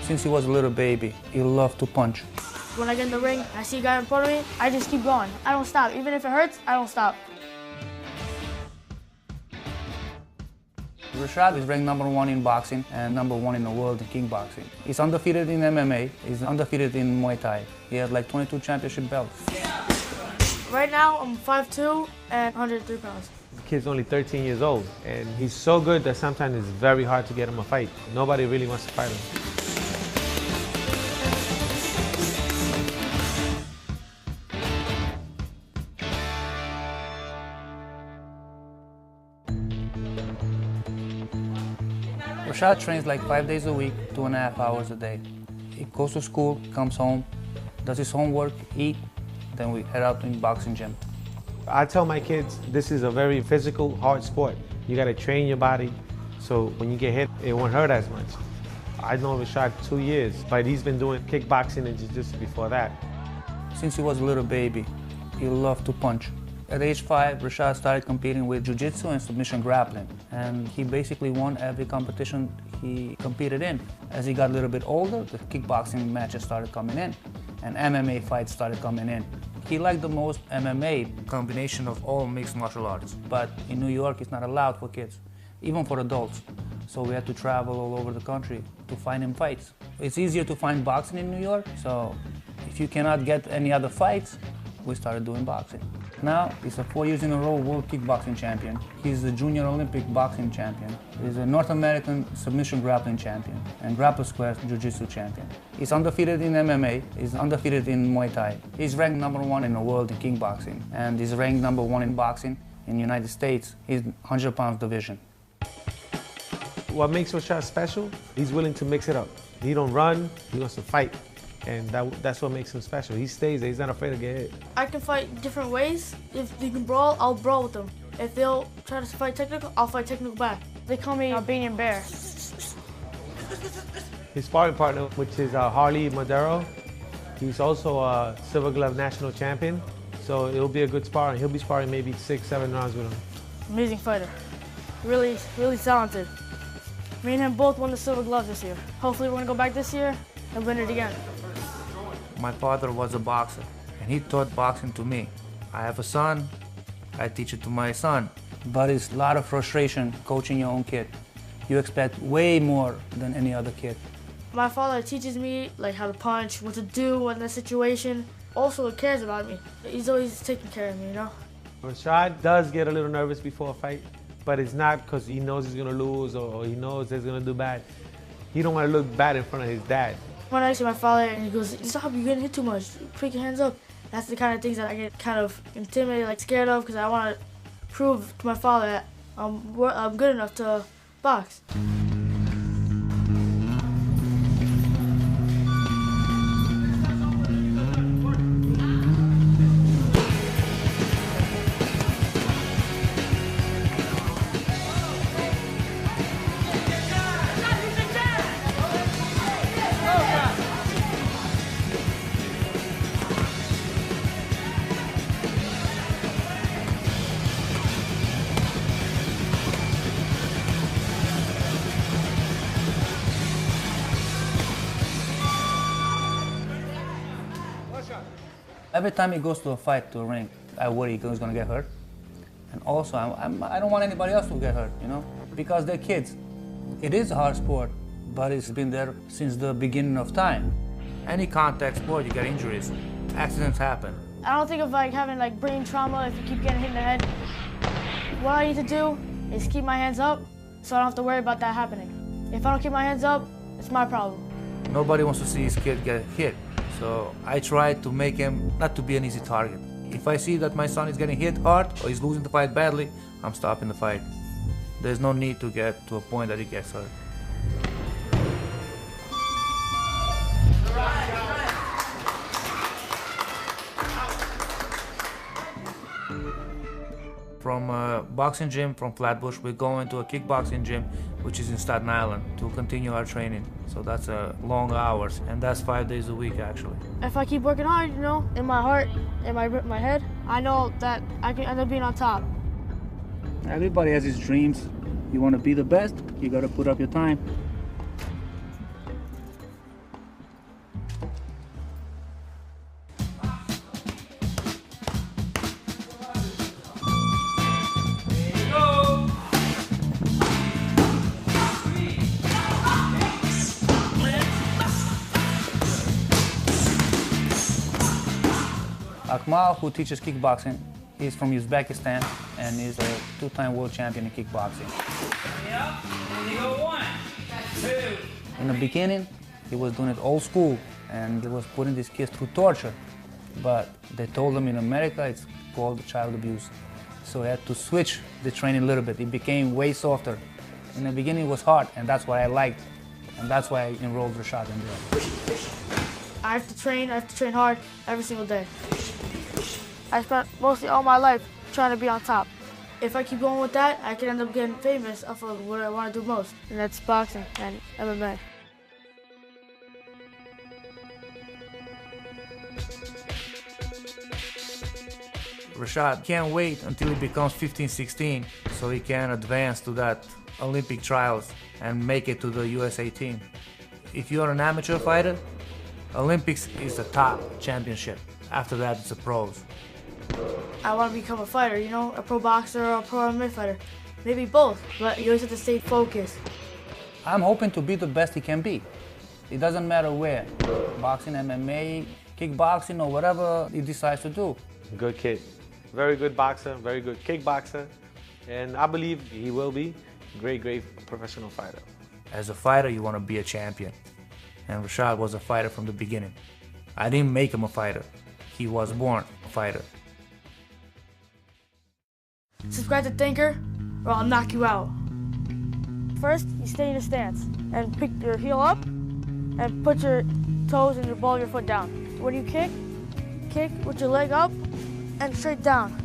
Since he was a little baby, he loved to punch. When I get in the ring, I see a guy in front of me, I just keep going. I don't stop. Even if it hurts, I don't stop. Rashad is ranked #1 in boxing and #1 in the world in kickboxing. He's undefeated in MMA, he's undefeated in Muay Thai. He has like 22 championship belts. Right now, I'm 5'2" and 103 pounds. The kid's only 13 years old, and he's so good that sometimes it's very hard to get him a fight. Nobody really wants to fight him. Rashad trains like 5 days a week, 2.5 hours a day. He goes to school, comes home, does his homework, eat, then we head out to the boxing gym. I tell my kids this is a very physical, hard sport. You gotta train your body so when you get hit, it won't hurt as much. I've known Rashad 2 years, but he's been doing kickboxing and jiu-jitsu before that. Since he was a little baby, he loved to punch. At age 5, Rashad started competing with jiu-jitsu and submission grappling, and he basically won every competition he competed in. As he got a little bit older, the kickboxing matches started coming in, and MMA fights started coming in. He liked the most MMA, combination of all mixed martial arts, but in New York it's not allowed for kids, even for adults. So we had to travel all over the country to find him fights. It's easier to find boxing in New York, so if you cannot get any other fights, we started doing boxing. Now, he's a 4 years in a row world kickboxing champion. He's the junior Olympic boxing champion. He's a North American submission grappling champion and grapple square jiu-jitsu champion. He's undefeated in MMA, he's undefeated in Muay Thai. He's ranked #1 in the world in kickboxing, and he's ranked #1 in boxing in the United States. He's 100 pounds division. What makes Rashad special, he's willing to mix it up. He don't run, he wants to fight. And that's what makes him special. He stays there, he's not afraid to get hit. I can fight different ways. If they can brawl, I'll brawl with them. If they'll try to fight technical, I'll fight technical back. They call me Albanian Bear. His sparring partner, which is Harley Madero, he's also a Silver Glove national champion. So it'll be a good sparring. He'll be sparring maybe 6-7 rounds with him. Amazing fighter. Really talented. Me and him both won the Silver Glove this year. Hopefully we're gonna go back this year and win it again. My father was a boxer, and he taught boxing to me. I have a son, I teach it to my son. But it's a lot of frustration coaching your own kid. You expect way more than any other kid. My father teaches me like how to punch, what to do in that situation. Also cares about me. He's always taking care of me, you know? Rashad does get a little nervous before a fight, but it's not because he knows he's gonna lose or he knows he's gonna do bad. He don't want to look bad in front of his dad. When I see my father and he goes, "Stop, you're getting hit too much. Pick your hands up." That's the kind of things that I get kind of intimidated, like scared of, because I want to prove to my father that I'm good enough to box. Every time he goes to a fight, to a ring, I worry he's gonna get hurt. And also, I don't want anybody else to get hurt, you know? Because they're kids. It is a hard sport, but it's been there since the beginning of time. Any contact sport, you get injuries. Accidents happen. I don't think of like having like brain trauma if you keep getting hit in the head. What I need to do is keep my hands up so I don't have to worry about that happening. If I don't keep my hands up, it's my problem. Nobody wants to see his kid get hit. So I try to make him not to be an easy target. If I see that my son is getting hit hard or he's losing the fight badly, I'm stopping the fight. There's no need to get to a point that he gets hurt. From a boxing gym from Flatbush, we're going to a kickboxing gym, which is in Staten Island, to continue our training. So that's long hours, and that's 5 days a week, actually. If I keep working hard, you know, in my heart, in my head, I know that I can end up being on top. Everybody has his dreams. You want to be the best, you got to put up your time. Akmal, who teaches kickboxing, he's from Uzbekistan and he's a two-time world champion in kickboxing. Yeah, and you go 1, 2. In the beginning, he was doing it old school and he was putting these kids through torture. But they told him in America it's called child abuse. So he had to switch the training a little bit. It became way softer. In the beginning it was hard, and that's what I liked. And that's why I enrolled Rashad in there. I have to train hard every single day. I spent mostly all my life trying to be on top. If I keep going with that, I can end up getting famous off of what I want to do most, and that's boxing and MMA. Rashad can't wait until he becomes 15, 16 so he can advance to that Olympic trials and make it to the USA team. If you're an amateur fighter, Olympics is the top championship. After that, it's the pros. I want to become a fighter, you know, a pro boxer or a pro MMA fighter. Maybe both, but you always have to stay focused. I'm hoping to be the best he can be. It doesn't matter where, boxing, MMA, kickboxing, or whatever he decides to do. Good kid. Very good boxer, very good kickboxer. And I believe he will be a great, great professional fighter. As a fighter, you want to be a champion. And Rashad was a fighter from the beginning. I didn't make him a fighter. He was born a fighter. Subscribe to Thinker, or I'll knock you out. First, you stay in a stance and pick your heel up and put your toes and your ball of your foot down. When you kick with your leg up and straight down.